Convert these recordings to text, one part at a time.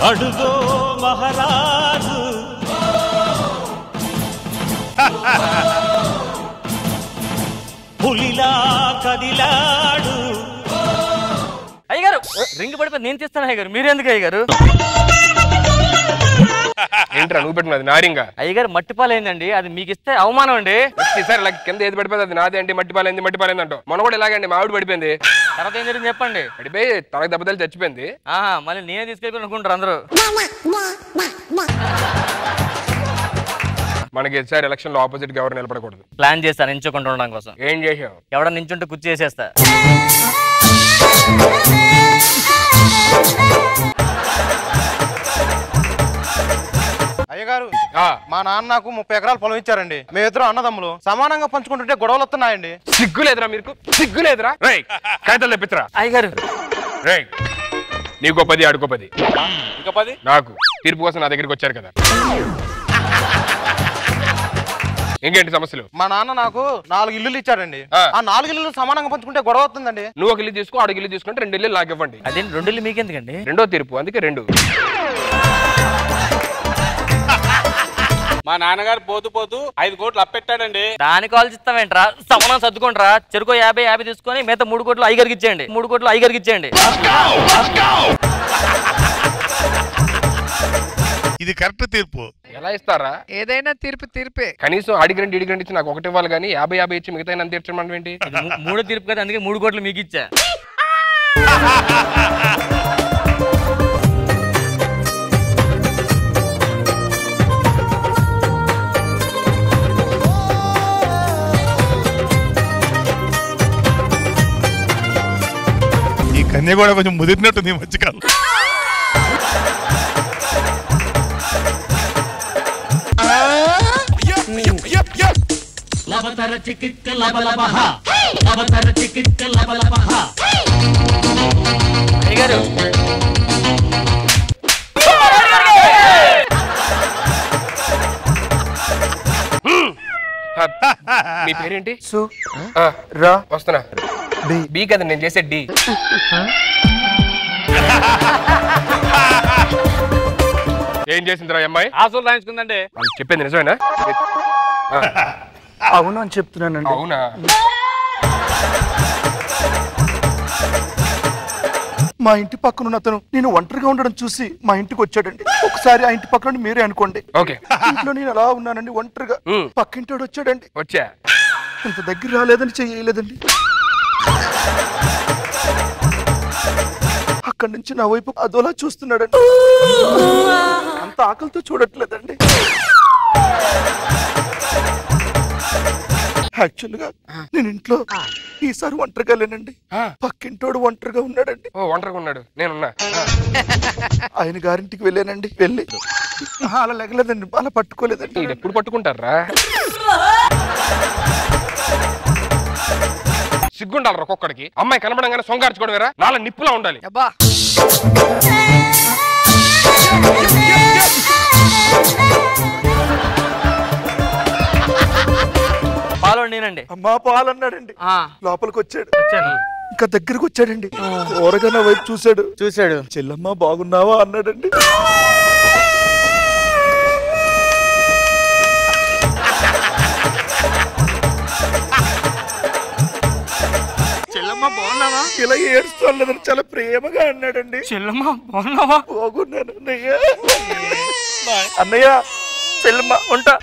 అడుగో మహారాజు పులిలా కదిలాడు. అయ్యగారు రింగ్ పడిపోయి నేను తీస్తాను అయ్యగారు, మీరెందుకు అయ్యగారు? ఏంట్రా నువ్వు పెట్టినది నారింగా? అయ్యగారు మట్టిపాలైందండి, అది మీకు ఇస్తే అవమానం అండి. ఈసారి ఇలా కింద ఏది పడిపోయింది అది నాదే అండి. మట్టిపాలైంది అంటూ మొన్న కూడా ఇలాగండి మావిడి పడిపోయింది. తర్వాత ఏం జరిగింది చెప్పండి. పడిపోయి తనకు దెబ్బతలు చచ్చిపోయింది. మళ్ళీ నేనే తీసుకెళ్ళి అనుకుంటారు అందరూ. మనకి ఈసారి ఎలక్షన్ లో ఆపోజిట్ గా ఎవరు నిలబడకూడదు. ప్లాన్ చేస్తాను నించోకుండా ఉండడం కోసం. ఏం చేసావు? ఎవడ నించుంటే కుర్చీ చేసేస్తా. అయ్యగారు మా నాన్న నాకు 30 ఎకరాల పొలం ఇచ్చారండి. మేమిద్దరం అన్నదమ్ములు సమానంగా పంచుకుంటుంటే గొడవలు వస్తున్నాయండి. సిగ్గులేదురా మీకు? సిగ్గులేదురా? రేయ్ కాగితాలు తెప్పించరా. అయ్యగారు రేయ్ నీకో 10 ఆడుకో 10. ఇంకా 10 నాకు తీర్పు కోసం నా దగ్గరికి వచ్చారు కదా. ఇంకేంటి సమస్యలు? మా నాన్న నాకు 4 ఇల్లులు ఇచ్చారండి. ఆ 4 ఇల్లులు సమానంగా పంచుకుంటే గొడవ వస్తుందండి. నువ్వు ఒక ఇల్లు తీసుకో, ఆడికి ఇల్లు తీసుకుంటే 2 ఇల్లు నాకు ఇవ్వండి. అదే 2 ఇల్లు మీకెందుకండి? రెండో తీర్పు అందుకే 2. మా నాన్నగారు పోతూ 5 కోట్లు అప్పెట్టాడండి. దానికి ఆలోచిస్తామేంట్రా? సమానం సర్దుకుంటారా? చెరుకో 50 తీసుకొని మిగతా 3 కోట్లు అయ్యగారికి ఇచ్చేయండి. 3 కోట్లు అయ్యగారికి ఇచ్చేయండి. ఇది కరెక్ట్ తీర్పు. ఎలా ఇస్తారా? ఏదైనా తీర్పే. కనీసం అడిగి రండి ఇచ్చి నాకు 1 ఇవ్వాలి కానీ 50 ఇచ్చి మిగతా నన్ను తీర్చడం ఏంటి? 3 తీర్పు కదా, అందుకే 3 కోట్లు మీకు ఇచ్చా. ఈ కన్య కూడా కొంచెం ముదిరినట్టుంది ఈ మధ్యకాలం. అయ్యగారు మీ పేరేంటి? వస్తున్నా. బి కదా నేను చేసే డి. ఏం చేసిందిరా అమ్మాయి? ఆసులు రాయించుకుందండి. చెప్పింది నిజమేనా? అవును అని చెప్తున్నానండి. అవునా? మా ఇంటి పక్కన అతను నేను ఒంటరిగా ఉండడం చూసి మా ఇంటికి వచ్చాడండి. ఒకసారి ఆ ఇంటి పక్కన మీరే అనుకోండి. ఇంట్లో నేను అలా ఉన్నానండి ఒంటరిగా. పక్కింటోడు వచ్చాడండి. వచ్చా ఇంత దగ్గర రాలేదని చేయలేదండి. అక్కడి నుంచి నా వైపు అదోలా చూస్తున్నాడండి. అంత ఆకలితో చూడట్లేదండి. యాక్చువల్గా నేను ఇంట్లో ఈసారి ఒంటరిగా లేనండి. పక్కింటోడు ఒంటరిగా ఉన్నాడండి. ఒంటరిగా ఉన్నాడు, నేనున్నా. ఆయన గారింటికి వెళ్ళానండి. వెళ్ళి అలా లెగలేదండి, అలా పట్టుకోలేదండి. ఎప్పుడు పట్టుకుంటారా? సిగ్గుండాలి ఒక్కొక్కడికి. అమ్మాయి కనబడంగానే సొంగార్చుకోవడం నాలా నిప్పులా ఉండాలి. పాలు నేనండి. అమ్మా పాలు అన్నాడండి. లోపలికి వచ్చాడు. ఇంకా దగ్గరకు వచ్చాడండి. ఓరగా నా వైపు చూశాడు. చెల్లమ్మ బాగున్నావా అన్నాడండి. చెల్లమ్మ బాగున్నావా? ఇలా ఏడుస్తోలేదని చాలా ప్రేమగా అన్నాడండి. చెల్లమ్మ బాగున్నావా? బాగున్నాను అన్నయ్య. అన్నయ్య చెల్లమ్మ ఉంటా.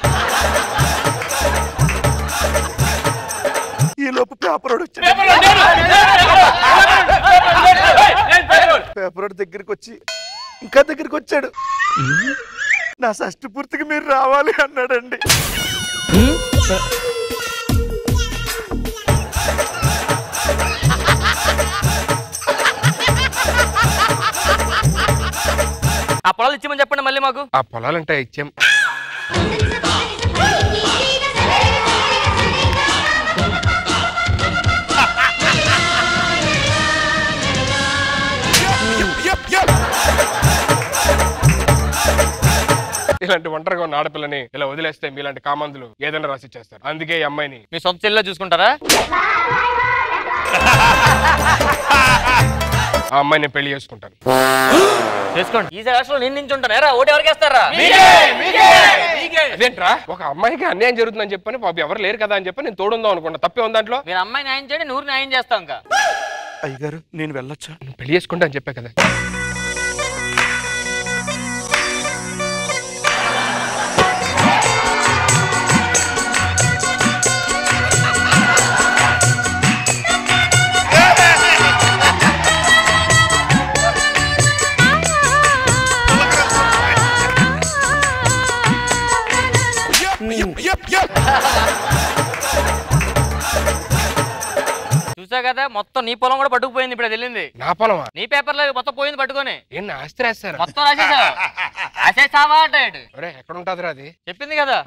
ఈ లోపు పేపర్ వచ్చాడు. పేపర్ దగ్గరికి వచ్చి ఇంకా దగ్గరికి వచ్చాడు. నా షష్టి పూర్తికి మీరు రావాలి అన్నాడండి. ఆ పొలాలు ఇచ్చామని చెప్పండి మళ్ళీ మాకు. ఆ పొలాలంటే ఇచ్చాం. ఇలాంటి ఒంటరిగా ఉన్న ఆడపిల్లని ఇలా వదిలేస్తే మీలాంటి కామందులు ఏదైనా రాసి చేస్తారు. అందుకే ఈ అమ్మాయిని మీ సొంత చెల్లిలా చూసుకుంటారా? ఆ అమ్మాయి నేను పెళ్లి చేసుకుంటాను. చేసుకోండి. ఈ రాష్ట్రంలో నేను నించుంటాను. ఎరా ఓటు ఎవరికి వేస్తారా? అదేంట్రా ఒక అమ్మాయికి అన్యాయం జరుగుతుందని చెప్పని పాపం ఎవరు లేరు కదా అని చెప్పి నేను తోడుందాం అనుకుంటా. తప్పే ఉంది దాంట్లో? మీరు అమ్మాయి న్యాయం చేయండి, నూరు న్యాయం చేస్తాం. ఇంకా అయ్యగారు నేను వెళ్ళొచ్చా? నువ్వు పెళ్లి చేసుకుంటా అని చెప్పా కదా. చూసా కదా, మొత్తం నీ పొలం కూడా పట్టుకుపోయింది. ఇప్పుడు వెళ్ళింది నా పొలమా? నీ పేపర్లో మొత్తం పోయింది పట్టుకొని. ఏం ఆస్తి రాస్తారా? మొత్తం రాసేసావా? రాసేసావా అంటే ఎక్కడ ఉంటుందిరా అది? చెప్పింది కదా.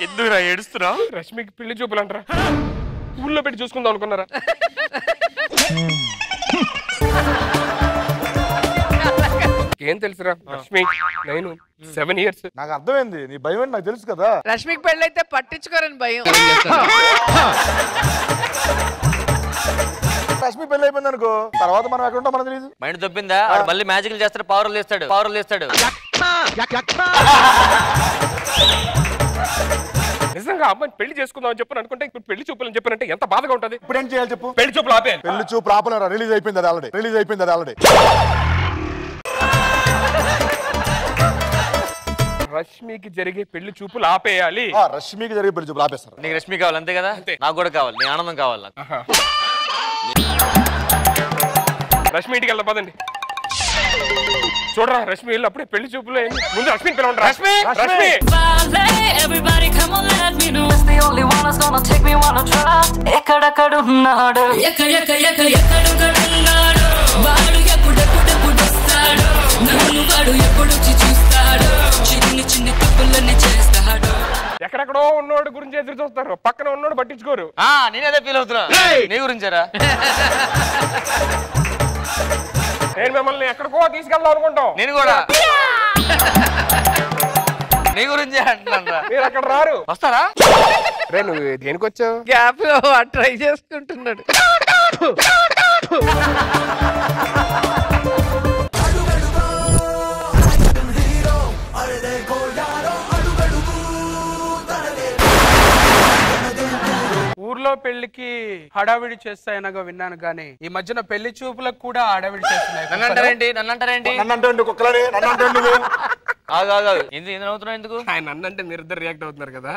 ఎందుకురా ఏడుస్తున్నా? రష్మికి పెళ్లి చూపులు అంటారా? ఊళ్ళో పెట్టి చూసుకుందాం అనుకున్నారా? ఏం తెలుసురా రష్మి, నేను 7 years. నాకు అర్థమైంది నీ భయం ఏంటి నాకు తెలుసు కదా. రష్మికి పెళ్ళైతే పట్టించుకోరని భయం. రష్మి పెళ్లి అయిపోయింది అనుకో, తర్వాత మనం ఎక్కడ ఉంటాం మనకు తెలియదు. మైండ్ దొబ్బిందా? మళ్ళీ మ్యాజిక్లు చేస్తాడు, పవర్లు చేస్తాడు, పవర్లు చేస్తాడు. నిజంగా అమ్మాయిని పెళ్లి చేసుకుందాం అని చెప్పని అనుకుంటే ఇప్పుడు పెళ్లి చూపులు అని చెప్పారంటే ఎంత బాధగా ఉంటది. ఇప్పుడు ఏం చేయాలి చెప్పు? పెళ్లి చూపులు ఆపేయాలి. పెళ్లి చూపు ఆపలేరా? రిలీజ్ అయిపోయింది అది ఆల్రెడీ. రిలీజ్ అయిపోయింది అది ఆల్రెడీ. రష్మికి జరిగే పెళ్లి చూపులు ఆపేయాలి. రష్మికి జరిగే పెళ్లి చూపులు ఆపేస్తారు. నీకు రష్మి కావాలి అంతే కదా? నాకు కూడా కావాలి. నీ ఆనందం కావాలి నాకు. రష్మి ఇంటికి వెళ్దాం పదండి. చూడరా రష్మి వెళ్ళి అప్పుడే పెళ్లి చూపులు ముందు రష్మిని పిలవండి. రష్మి రష్మి ఎక్కడెక్కడున్నాడు వాడు ఎప్పుడెప్పుడెప్పుడు వస్తాడు నన్ను వాడు ఎప్పుడు చూస్తాడు చిన్ని చిన్ని తప్పులన్నీ చేస్తాడు. ఎక్కడెక్కడో ఉన్నోడు గురించి ఎదురు చూస్తారు, పక్కన ఉన్నోడు పట్టించుకోరు. నేనేదే ఫీల్ అవుతున్నా నీ గురించారా? నేను మిమ్మల్ని ఎక్కడికో తీసుకెళ్దాం అనుకుంటాం. నేను కూడా నీ గురించి అంటున్నా. మీరు అక్కడ రారు. వస్తారా? రే నువ్వు దేనికి వచ్చావు? గ్యాప్ లో ట్రై చేసుకుంటున్నాడు. ఊర్లో పెళ్లికి హడావిడి చేస్తాయనగా విన్నాను గానీ ఈ మధ్యన పెళ్లి చూపులకు కూడా హడావిడి చేస్తున్నాయి. నన్ను అంటారేంటి? నన్ను అంటారేంటి? ఎందుకు అవుతున్నావు? ఎందుకు ఆయన అన్నంటే మీరిద్దరు రియాక్ట్ అవుతున్నారు కదా.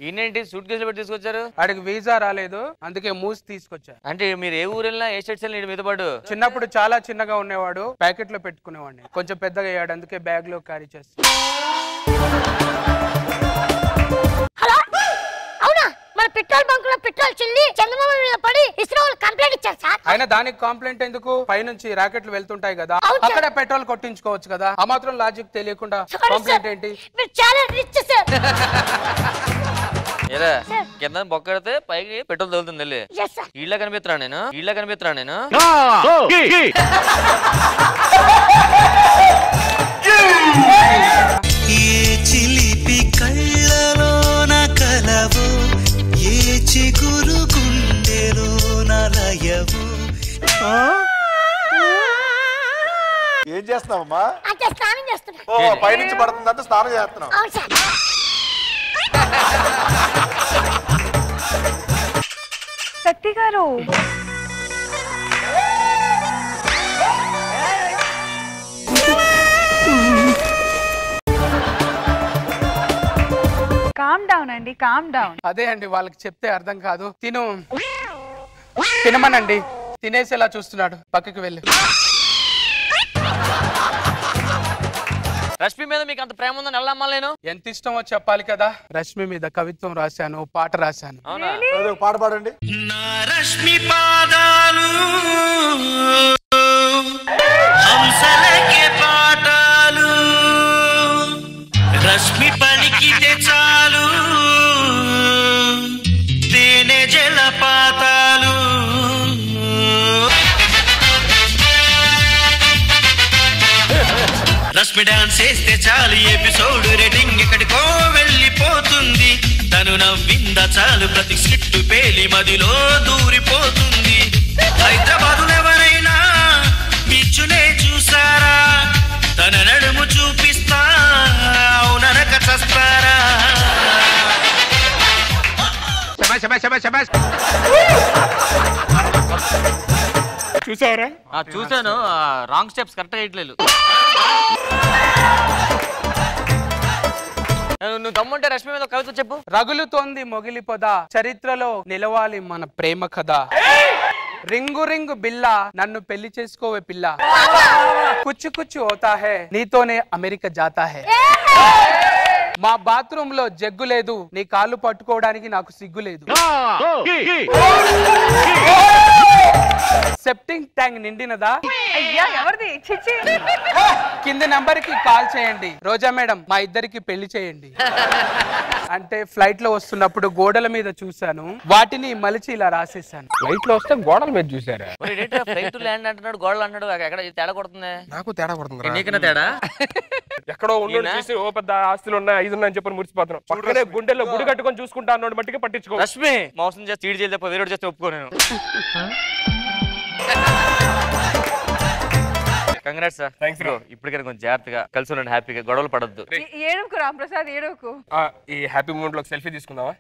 ఈయనేంటి సూట్ కేసులు పెట్టి తీసుకొచ్చారు? వాడికి వీసా రాలేదు, అందుకే మూసి తీసుకొచ్చా. అంటే మీరు ఏ ఊరు వెళ్ళినా ఏ స్టేట్స్ వెళ్ళినా మీద పాటు? చిన్నప్పుడు చాలా చిన్నగా ఉండేవాడు, ప్యాకెట్ లో పెట్టుకునేవాడిని. కొంచెం పెద్దగా అయ్యాడు, అందుకే బ్యాగ్ లో క్యారీ చేస్తా. అవునా? మన పెట్రోల్ బంక్ లో పెట్రోల్ చెల్లి చంద్రబాబు మీద పడి ఇస్రో వాళ్ళు కంప్లైంట్ ఇచ్చారు సార్. అయినా దానికి కంప్లైంట్ ఎందుకు? పైనుంచి రాకెట్లు వెళ్తుంటాయి కదా, అక్కడ పెట్రోల్ కొట్టించుకోవచ్చు కదా. ఆ మాత్రం లాజిక్ తెలియకుండా కంప్లైంట్ ఏంటి? మీరు చాలా రిచ్ సార్. ఏరా కింద బొక్కడితే పైకి పెట్రోల్ తగులుతుంది. వెళ్ళి ఇళ్ళ కనిపిస్తున్నాను నేను, ఇళ్ళ కనిపిస్తున్నాను నేను. ఏ చిలిపి కళ్ళలోన కలవు, ఏ చిగురు గుండెలోన లయవు. ఏం చేస్తున్నావమ్మా? అంటే స్నానం చేస్తున్నా. ఓ పైనుంచి పడుతుందంటే స్నానం చేస్తున్నావు. అవును సార్. శక్తి గారు కామ్ డౌన్ అండి, కామ్ డౌన్. అదే అండి వాళ్ళకి చెప్తే అర్థం కాదు. తినమనండి. తినేసేలా చూస్తున్నాడు, పక్కకి వెళ్ళి. రష్మి మీద మీకు అంత ప్రేమ ఉందని ఎలా నమ్మాలేను? ఎంత ఇష్టమో చెప్పాలి కదా. రష్మి మీద కవిత్వం రాశాను, పాట రాశాను. పాట పాడండి. నా రష్మి పాదాలు హంసలకే పాటాలు, రష్మి రష్మి డాన్స్ చేస్తే చాలు ఎపిసోడ్ రేటింగ్ ఎక్కడికో వెళ్ళిపోతుంది. తను నవ్విందా చాలు ప్రతి స్కిట్టు పేలి మదిలో దూరిపోతుంది. హైదరాబాదులో ఎవరైనా బీచ్నే చూసారా? తన నడుము చూపిస్తా అవుననక చస్తారా? చూసావరా? చూసాను. రాంగ్ స్టెప్స్ కరెక్ట్ గా ఇట్లేదు. నువ్వు దమ్ముంటే రష్మి మీద కవిత చెప్పు. రగులుతోంది మొగిలి పొద, చరిత్రలో నిలవాలి మన ప్రేమ కథ. రింగు రింగు బిల్ల, నన్ను పెళ్లి చేసుకోవే పిల్ల. కుచ్చు కుచ్చు హోతా హే, నీతోనే అమెరికా జాతా హే. మా బాత్రూమ్ లో జగ్గు లేదు, నీ కాళ్ళు పట్టుకోవడానికి నాకు సిగ్గు లేదు. Septic tank నిండినదా? అయ్యా ఎవరిది? చిచ్చి. కింది నంబర్ కి కాల్ చేయండి. రోజా మేడం మా ఇద్దరికి పెళ్లి చేయండి. అంటే ఫ్లైట్ లో వస్తున్నప్పుడు గోడల మీద చూసాను, వాటిని మలిచి ఇలా రాసేసాను. ఫ్లైట్ లో వస్తే గోడల మీద చూసారా? ఫ్లైట్ ల్యాండ్ అంటున్నాడు, గోడలు అంటున్నాడు. ఎక్కడ తేడా కొడుతుంది? నాకు తేడా కొడుతుంది. నీకన్నా తేడా? ఎక్కడో ఉండి చూసి ఓ పెద్ద ఆస్తులు ఉన్నాయి, 5 ఉన్నాయని చెప్పని మురిసిపోతున్నాం. పక్కనే గుండెల్లో గుడి కట్టుకొని చూసుకుంటా అన్నోడి మట్టికి పట్టించుకో. రష్మి మోసం చేసి చీడి చేసి తప్ప వేరే చేస్తే ఒప్పుకో నేను. Congrats sir. Thanks bro. ఇప్పటికైనా కొంచెం జాగ్రత్తగా కలిసి ఉండండి, హ్యాపీగా గొడవలు పడొద్దు. ఏడుకు రాంప్రసాద్ ఏడుకు. ఈ హ్యాపీ మూమెంట్ లో సెల్ఫీ తీసుకుందామా?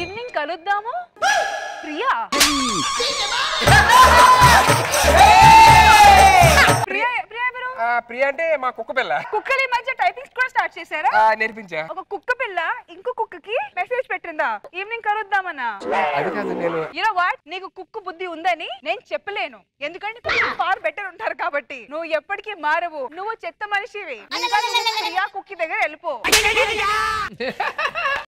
ఈవినింగ్ కలుద్దాము. ప్రియా ప్రియా ప్రియా ఎవరు? ప్రియా అంటే మా కుక్క పిల్ల. కుక్కలు ఈ మధ్య టైపింగ్స్ కూడా స్టార్ట్ చేశారా? నేర్పించా. ఒక కుక్క పిల్ల ఇంకో కుక్కకి మెసేజ్ పెట్టిందా ఈవినింగ్ కలుద్దామన్నా? అది కాదు, నేను యూనో వాట్, నీకు కుక్క బుద్ధి ఉందని నేను చెప్పలేను, ఎందుకంటే కుక్కలు ఫార్ బెటర్ ఉంటారు కాబట్టి. నువ్వు ఎప్పటికీ మారవు, నువ్వు చెత్త మనిషివి. ప్రియా కుక్కి దగ్గర వెళ్ళిపో.